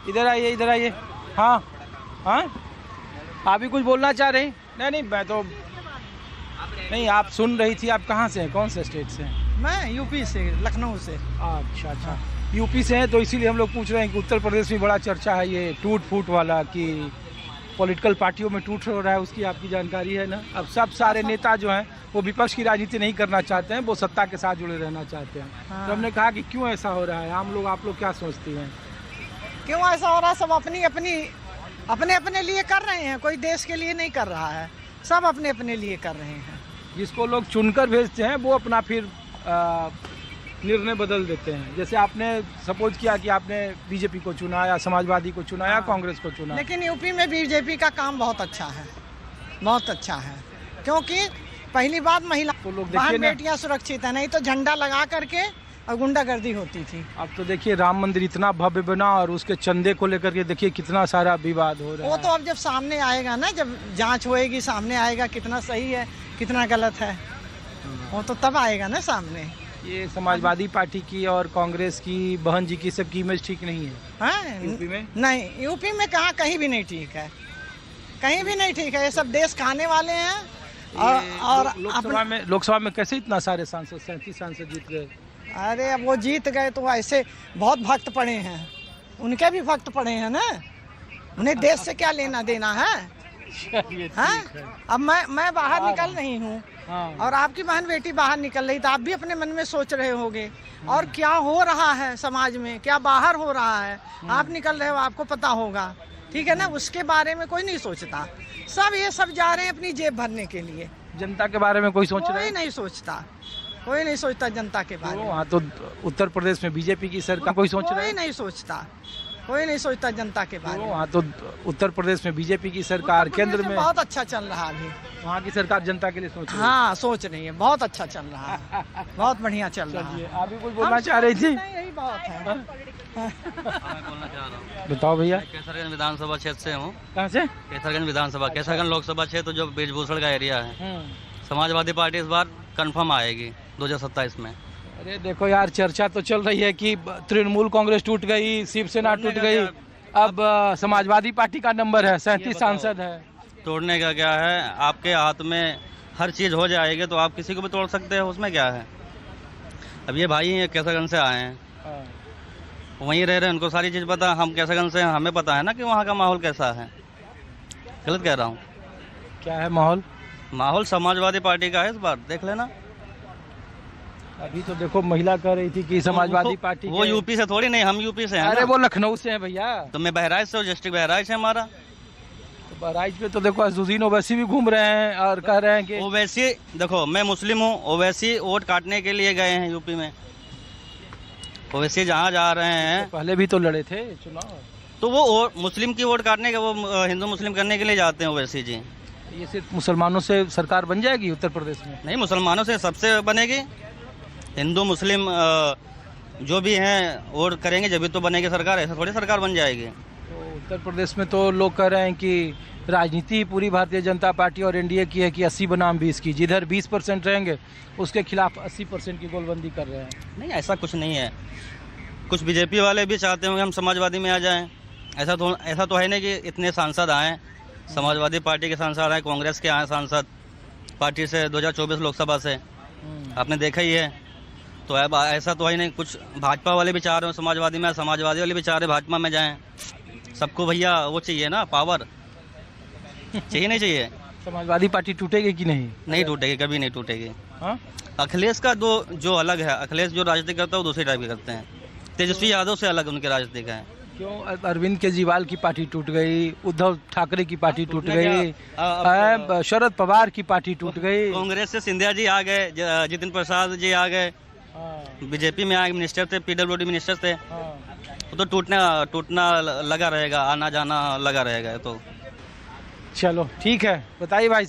इधर आइए, इधर आइए। हाँ हाँ, आप भी कुछ बोलना चाह रहे हैं? नहीं, मैं तो नहीं, आप सुन रही थी। आप कहाँ से हैं, कौन से स्टेट से हैं? मैं यूपी से, लखनऊ से। अच्छा, यूपी से हैं, तो इसीलिए हम लोग पूछ रहे हैं कि उत्तर प्रदेश में बड़ा चर्चा है ये टूट फूट वाला, कि पॉलिटिकल पार्टियों में टूट हो रहा है, उसकी आपकी जानकारी है ना? अब सब सारे नेता जो हैं वो विपक्ष की राजनीति नहीं करना चाहते हैं, वो सत्ता के साथ जुड़े रहना चाहते हैं। हाँ। तो हमने कहा कि क्यों ऐसा हो रहा है, आप लोग क्या सोचती हैं? क्यों ऐसा हो रहा है? सब अपने अपने लिए कर रहे हैं, कोई देश के लिए नहीं कर रहा है, सब अपने अपने लिए कर रहे हैं। जिसको लोग चुनकर भेजते हैं वो अपना फिर निर्णय बदल देते हैं। जैसे आपने सपोज किया कि आपने बीजेपी को चुना या समाजवादी को चुना या कांग्रेस को चुना। लेकिन यूपी में बीजेपी का काम बहुत अच्छा है, बहुत अच्छा है। क्योंकि पहली बात, महिला तो लोग बहन देखिए ना, बेटियां सुरक्षित है, नहीं तो झंडा लगा करके और गुंडागर्दी होती थी। अब तो देखिए राम मंदिर इतना भव्य बना और उसके चंदे को लेकर के देखिए कितना सारा विवाद हो रहा है। वो तो अब जब सामने आएगा ना, जब जांच होएगी, सामने आएगा कितना सही है कितना गलत है, वो तो तब आएगा ना सामने। ये समाजवादी पार्टी की और कांग्रेस की, बहन जी की, सबकी इमेज ठीक नहीं है हाँ, यूपी में। नहीं, यूपी में कहाँ, कहीं भी नहीं ठीक है, कहीं भी नहीं ठीक है। ये सब देश खाने वाले हैं। और लोकसभा में कैसे इतना सारे सांसद, 37 सांसद जीत गए? अरे अब वो जीत गए तो ऐसे बहुत भक्त पड़े हैं, उनके भी भक्त पड़े हैं ना, उन्हें देश से क्या लेना देना है? हाँ? अब मैं बाहर निकल रही हूँ और आपकी बहन बेटी बाहर निकल रही, तो आप भी अपने मन में सोच रहे होंगे और क्या हो रहा है समाज में, क्या बाहर हो रहा है। आप निकल रहे हो, आपको पता होगा, ठीक है ना? उसके बारे में कोई नहीं सोचता, ये सब जा रहे हैं अपनी जेब भरने के लिए। जनता के बारे में कोई सोच रहा है? कोई नहीं सोचता जनता के बारे में। वहाँ तो उत्तर प्रदेश में बीजेपी की सरकार कोई सोच रहा है? कोई नहीं सोचता जनता के बारे में। वहाँ तो उत्तर प्रदेश में बीजेपी की सरकार केंद्र में बहुत अच्छा चल रहा है अभी। वहाँ की सरकार जनता के लिए सोच रही है। हाँ, सोच रही है, बहुत अच्छा चल रहा है, बहुत बढ़िया चल रहा है। आप भी कुछ बोलना चाह रही थी? यही बात है। मैं बोलना चाह रहा हूँ। बताओ भैया। केसरगंज विधानसभा क्षेत्र से हूँ। कहाँ से? केसरगंज विधानसभा, केसरगंज लोकसभा क्षेत्र जो ब्रिजभूषण का एरिया है। समाजवादी पार्टी इस बार कंफर्म आएगी 2027 में। अरे देखो यार, चर्चा तो चल रही है कि तृणमूल कांग्रेस टूट गई, शिवसेना टूट गई, अब समाजवादी पार्टी का नंबर है, 37 सांसद है। तोड़ने का क्या है, आपके हाथ में हर चीज़ हो जाएगी तो आप किसी को भी तोड़ सकते हो, उसमें क्या है। अब ये भाई हैं केसरगंज से आए हैं, वहीं रह रहे हैं, उनको सारी चीज़ पता। हम केसरगंज से, हमें पता है ना कि वहाँ का माहौल कैसा है। गलत कह रहा हूँ? क्या है माहौल? माहौल समाजवादी पार्टी का है इस बार, देख लेना। अभी तो देखो महिला कह रही थी कि समाजवादी पार्टी वो यूपी से थोड़ी नहीं, हम यूपी से हैं। अरे वो लखनऊ से है भैया। तो मैं बहराइच से हूँ, डिस्ट्रिक्ट बहराइच है हमारा। तो बहराइच में तो देखो अज़ुद्दीन ओवैसी भी घूम रहे हैं और कह रहे हैं कि ओवैसी, देखो मैं मुस्लिम हूँ, ओवैसी वोट काटने के लिए गए हैं यूपी में। ओवैसी जहाँ जा रहे हैं, तो पहले भी तो लड़े थे चुनाव, तो वो मुस्लिम की वोट काटने के, वो हिंदू मुस्लिम करने के लिए जाते हैं ओवैसी जी। ये सिर्फ मुसलमानों से सरकार बन जाएगी उत्तर प्रदेश में? नहीं, मुसलमानों से सबसे बनेगी। हिंदू मुस्लिम जो भी हैं वोट करेंगे जब भी तो बनेगी सरकार, ऐसा थोड़ी सरकार बन जाएगी। तो उत्तर प्रदेश में तो लोग कह रहे हैं कि राजनीति पूरी भारतीय जनता पार्टी और एनडीए की है कि 80 बनाम 20 की, जिधर 20% रहेंगे उसके खिलाफ 80% की गोलबंदी कर रहे हैं। नहीं, ऐसा कुछ नहीं है। कुछ बीजेपी वाले भी चाहते होंगे हम समाजवादी में आ जाएं। ऐसा तो है नहीं कि इतने सांसद आए, समाजवादी पार्टी के सांसद आए, कांग्रेस के आए सांसद पार्टी से 2024 लोकसभा से, आपने देखा ही है। तो अब ऐसा तो है नहीं, कुछ भाजपा वाले भी चाह रहे हो समाजवादी में, समाजवादी वाले भी चाह रहे भाजपा में जाएं। सबको भैया वो चाहिए ना, पावर चाहिए, नहीं चाहिए। समाजवादी पार्टी टूटेगी कि नहीं? नहीं टूटेगी, कभी नहीं टूटेगी। हाँ? अखिलेश का जो अलग है, अखिलेश जो राजनीति करता है वो दूसरी टाइप की करते हैं। तेजस्वी यादव से अलग उनके राजनीति का है। क्यों? अरविंद केजरीवाल की पार्टी टूट गई, उद्धव ठाकरे की पार्टी टूट गई, शरद पवार की पार्टी टूट गई, कांग्रेस से सिंधिया जी आ गए, जितिन प्रसाद जी आ गए, बीजेपी में आए, मिनिस्टर थे, पीडब्ल्यूडी मिनिस्टर थे। तो टूटना लगा रहेगा, आना जाना लगा रहेगा। तो चलो ठीक है, बताइए भाई।